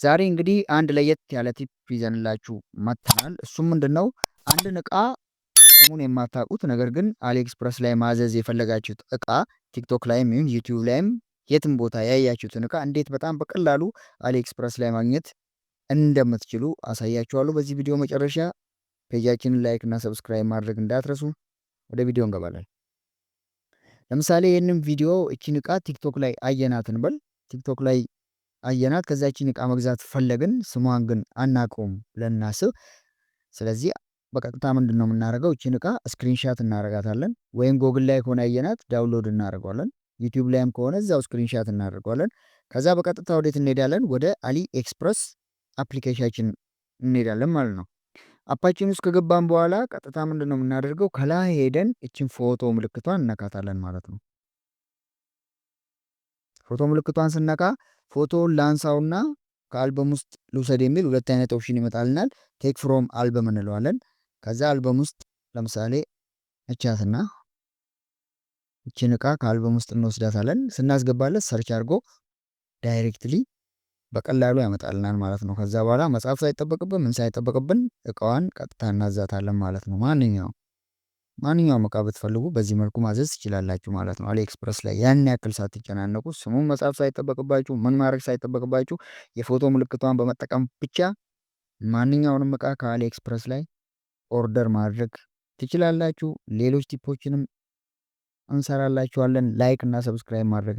ዛሬ እንግዲህ አንድ ለየት ያለ ቲፕ ይዘንላችሁ መጥተናል። እሱም ምንድነው? አንድን እቃ ስሙን የማታውቁት ነገር ግን አሊኤክስፕረስ ላይ ማዘዝ የፈለጋችሁት እቃ ቲክቶክ ላይም ይሁን ዩቲዩብ ላይም የትም ቦታ ያያችሁትን እቃ እንዴት በጣም በቀላሉ አሊኤክስፕረስ ላይ ማግኘት እንደምትችሉ አሳያችኋለሁ። በዚህ ቪዲዮ መጨረሻ ፔጃችንን ላይክ እና ሰብስክራይብ ማድረግ እንዳትረሱ። ወደ ቪዲዮ እንገባለን። ለምሳሌ ይህንን ቪዲዮ እቺን እቃ ቲክቶክ ላይ አየናት እንበል። ቲክቶክ ላይ አየናት፣ ከዛችን እቃ መግዛት ፈለግን፣ ስሟን ግን አናውቀውም ብለን እናስብ። ስለዚህ በቀጥታ ምንድን ነው የምናደርገው? እችን እቃ ስክሪንሻት እናደርጋታለን። ወይም ጎግል ላይ ከሆነ አየናት ዳውንሎድ እናደርገዋለን። ዩቲዩብ ላይም ከሆነ እዛው ስክሪንሻት እናደርገዋለን። ከዛ በቀጥታ ወዴት እንሄዳለን? ወደ አሊ ኤክስፕረስ አፕሊኬሽናችን እንሄዳለን ማለት ነው። አፓችን ውስጥ ከገባን በኋላ ቀጥታ ምንድን ነው የምናደርገው? ከላይ ሄደን እችን ፎቶ ምልክቷን እነካታለን ማለት ነው። ፎቶ ምልክቷን ስነካ ፎቶውን ላንሳውና ከአልበም ውስጥ ልውሰድ የሚል ሁለት አይነት ኦፕሽን ይመጣልናል። ቴክ ፍሮም አልበም እንለዋለን። ከዛ አልበም ውስጥ ለምሳሌ እቻትና እችን እቃ ከአልበም ውስጥ እንወስዳታለን። ስናስገባለት ሰርች አድርጎ ዳይሬክትሊ በቀላሉ ያመጣልናል ማለት ነው። ከዛ በኋላ መጻፍ ሳይጠበቅብን ምን ሳይጠበቅብን እቃዋን ቀጥታ እናዛታለን ማለት ነው። ማንኛውም እቃ ብትፈልጉ በዚህ መልኩ ማዘዝ ትችላላችሁ ማለት ነው። አሊኤክስፕረስ ላይ ያን ያክል ሳትጨናነቁ ስሙን መጻፍ ሳይጠበቅባችሁ ምን ማድረግ ሳይጠበቅባችሁ የፎቶ ምልክቷን በመጠቀም ብቻ ማንኛውንም እቃ ከአሊኤክስፕረስ ላይ ኦርደር ማድረግ ትችላላችሁ። ሌሎች ቲፖችንም እንሰራላችኋለን። ላይክ እና ሰብስክራይብ ማድረግ